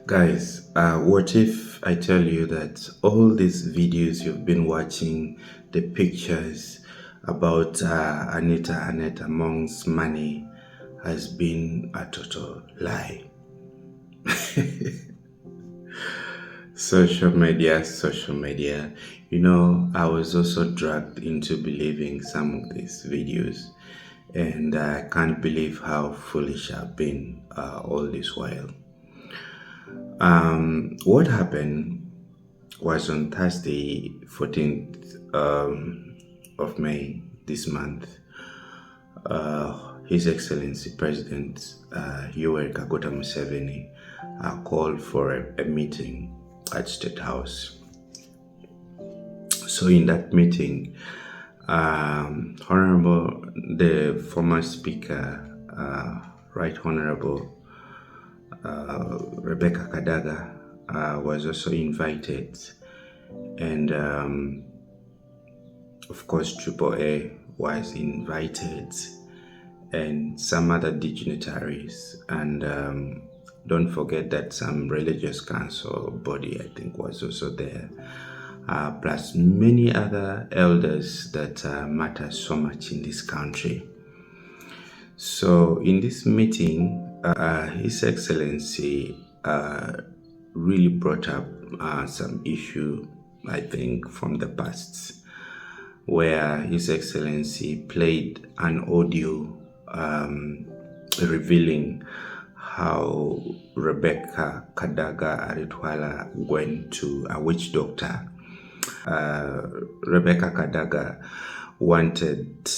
Guys, what if I tell you that all these videos you've been watching, the pictures about Anita amongst money has been a total lie. Social media. You know, I was also dragged into believing some of these videos, and I can't believe how foolish I've been all this while. What happened was on Thursday, 14th of May this month. His Excellency President Yoweri Museveni called for a meeting at State House. So in that meeting, Honorable, the former Speaker, Right Honorable Rebecca Kadaga was also invited, and of course AAA was invited, and some other dignitaries, and don't forget that some religious council body, I think, was also there, plus many other elders that matter so much in this country. So in this meeting, His Excellency really brought up some issue, I think, from the past, where His Excellency played an audio revealing how Rebecca Kadaga Aritwala went to a witch doctor. Rebecca Kadaga wanted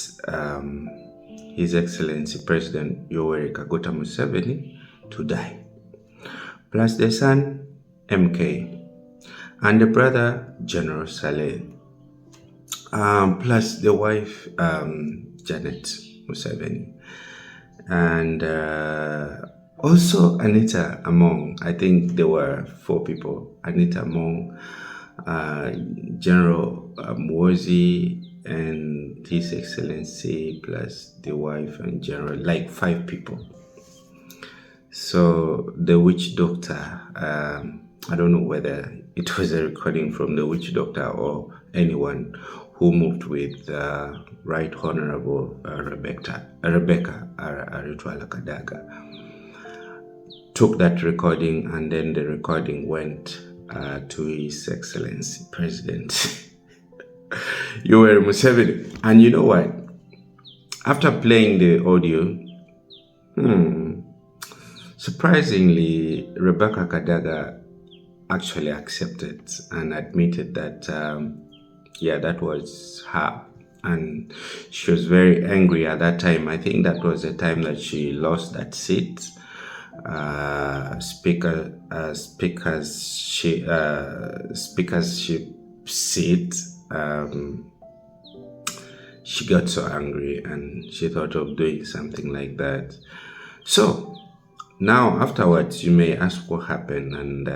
His Excellency President Yoweri Museveni to die, plus the son MK, and the brother General Saleh, plus the wife Janet Museveni, and also Anita among, I think there were 4 people, Anita among, General Mwozi, and His Excellency, plus the wife and General, like 5 people. So the witch doctor, I don't know whether it was a recording from the witch doctor or anyone who moved with Right Honorable Rebecca Aritwala Kadaga, took that recording, and then the recording went to His Excellency President Yoweri Museveni. And you know what? After playing the audio, surprisingly, Rebecca Kadaga actually accepted and admitted that, yeah, that was her. And she was very angry at that time. I think that was the time that she lost that seat, speakership seat. She got so angry and she thought of doing something like that. So now afterwards, you may ask what happened, and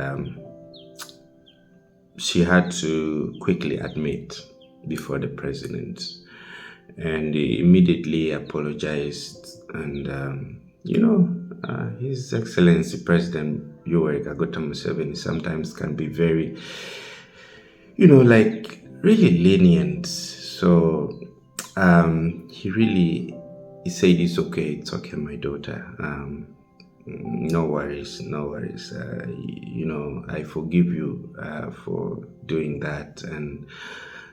she had to quickly admit before the president, and he immediately apologized. And you know, His Excellency President Yoweri Museveni sometimes can be very, you know, like really lenient. So he said, it's okay, my daughter. No worries. You know, I forgive you for doing that. And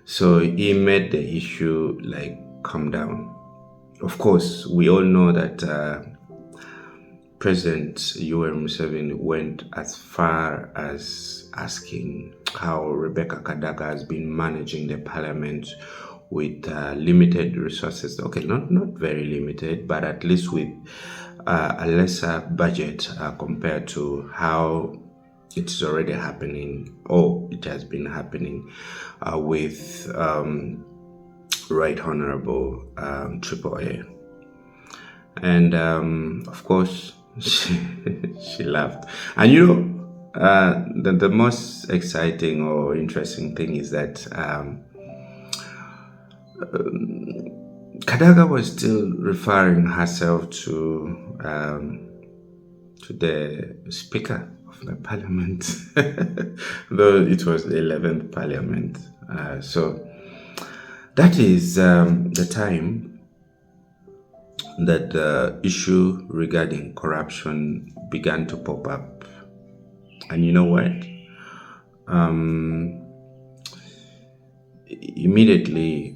so he made the issue like calm down. Of course, we all know that President Yoweri Museveni went as far as asking how Rebecca Kadaga has been managing the parliament with limited resources. Okay, not very limited, but at least with a lesser budget compared to how it's already happening, or it has been happening with Right Honorable AAA. And of course, she laughed. And you know, the most exciting or interesting thing is that Kadaga was still referring herself to the Speaker of the parliament, though it was the 11th parliament. So that is the time that the issue regarding corruption began to pop up. And you know what? Immediately,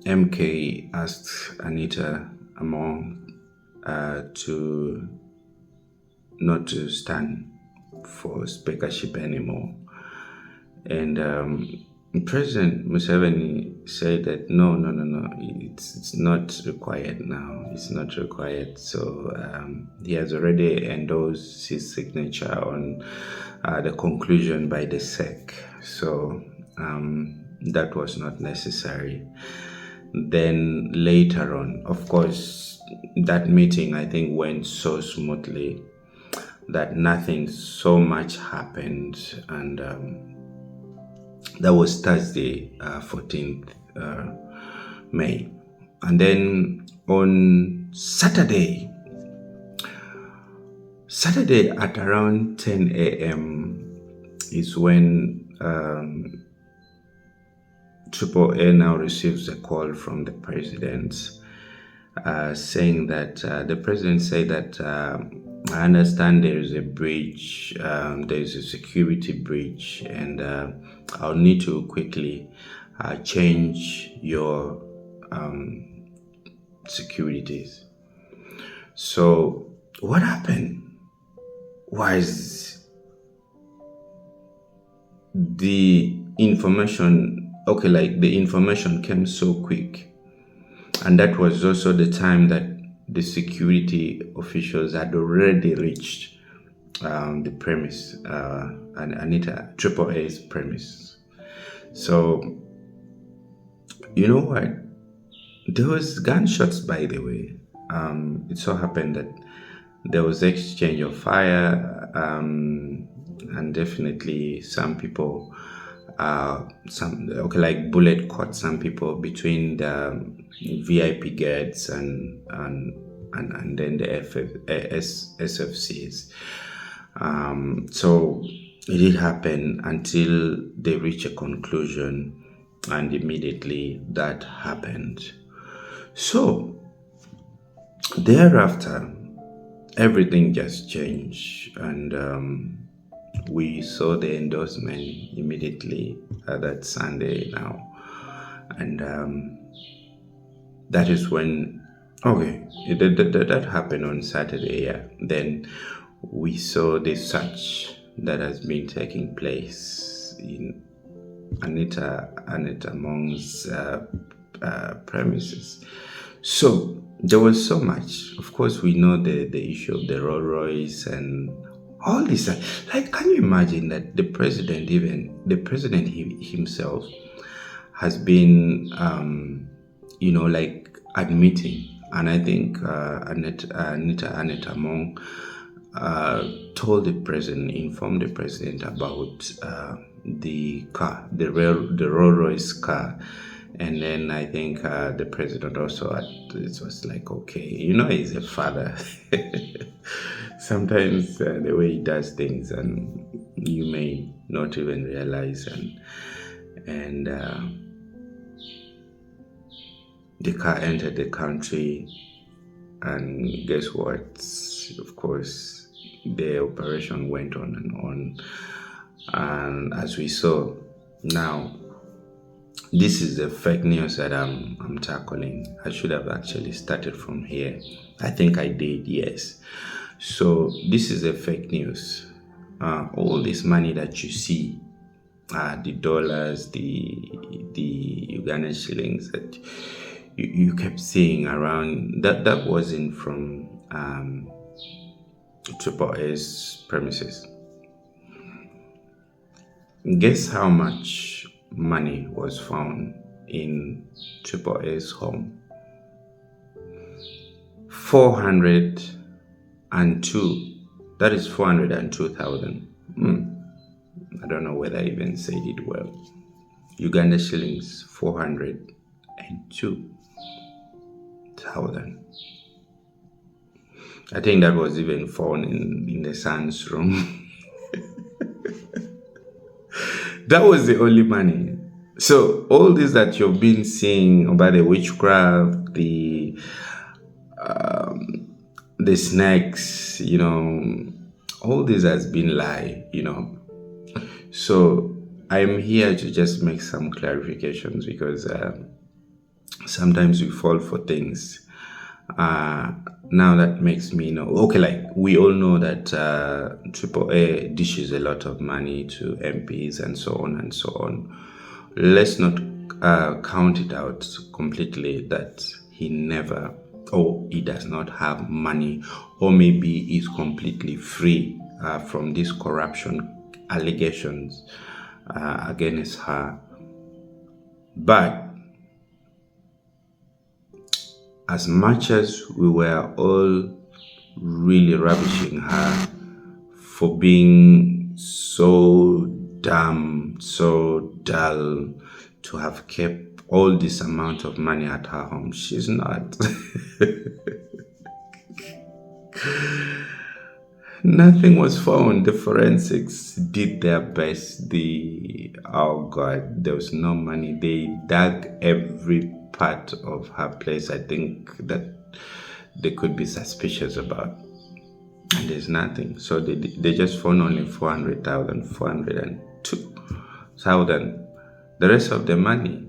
MK asked Anita Among to not to stand for speakership anymore. And President Museveni said that no, it's not required now. It's not required. So he has already endorsed his signature on the conclusion by the SEC. So that was not necessary. Then later on, of course, that meeting I think went so smoothly that nothing so much happened, and that was Thursday, 14th May. And then on Saturday at around 10 a.m. is when Triple A now receives a call from the president saying that the president said that I understand there is a breach, there is a security breach, and I'll need to quickly change your securities. So what happened was the information, the information came so quick, and that was also the time that the security officials had already reached the premise, and Anita Triple A's premise. So you know what? There was gunshots, by the way. It so happened that there was exchange of fire, and definitely some people, bullet caught some people between the VIP guards and then the SFCs. So it did happen until they reached a conclusion, and immediately that happened. So thereafter, everything just changed, and we saw the endorsement immediately that Sunday now. And that is when, that happened on Saturday, yeah. Then we saw the search that has been taking place in Anita Among's premises. So there was so much. Of course, we know the issue of the Rolls Royce and all this. Like, can you imagine that the president himself has been, admitting, and I think Anita Among informed the president about the car, the Rolls Royce car. And then I think the president also, it was like, okay, he's a father. Sometimes the way he does things, and you may not even realize, and the car entered the country, and guess what? Of course, the operation went on and on, and as we saw now, this is the fake news that I'm tackling. I should have actually started from here. I think I did, yes. So this is a fake news. All this money that you see, the dollars, the Ugandan shillings that you kept seeing around, that wasn't from Triple A's premises. Guess how much money was found in Triple A's home? 402. That is 402,000. I don't know whether I even said it well. Uganda shillings, 402,000. I think that was even found in the son's room. That was the only money. So all this that you've been seeing about the witchcraft, the snakes, all this has been lie. So I'm here to just make some clarifications because sometimes we fall for things. Now that makes me know. Okay, like we all know that Triple A dishes a lot of money to MPs and so on and so on. Let's not count it out completely that he never, or he does not have money, or maybe he's completely free from these corruption allegations against her. But as much as we were all really ravishing her for being so dumb, so dull, to have kept all this amount of money at her home, she's not. Nothing was found. The forensics did their best. Oh God, there was no money. They dug every part of her place, I think, that they could be suspicious about. And there's nothing. So they just found only 400,000, 402,000. The rest of the money,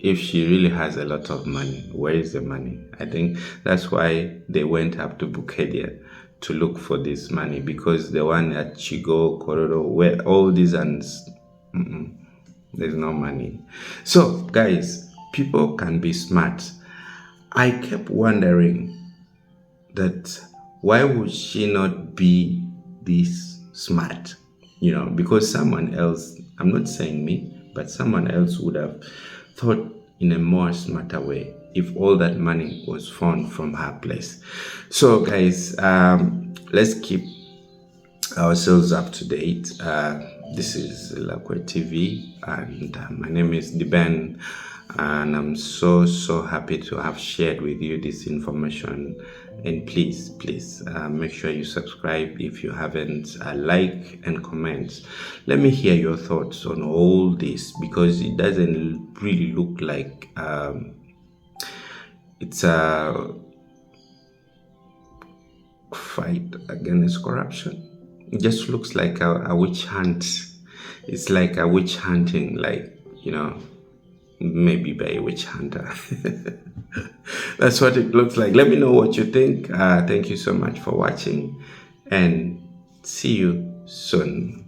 if she really has a lot of money, where is the money? I think that's why they went up to Bukedia to look for this money, because the one at Chigo, Kororo, where all these and there's no money. So guys, people can be smart. I kept wondering that why would she not be this smart? Because someone else, I'm not saying me, but someone else would have thought in a more smarter way if all that money was found from her place. So guys, let's keep ourselves up to date. This is Lakwed TV, and my name is Deben, and I'm so happy to have shared with you this information. And please make sure you subscribe if you haven't, like and comment. Let me hear your thoughts on all this, because it doesn't really look like it's a fight against corruption. It just looks like a witch hunt. It's like a witch hunting, like, maybe by a witch hunter. That's what it looks like. Let me know what you think. Thank you so much for watching, and see you soon.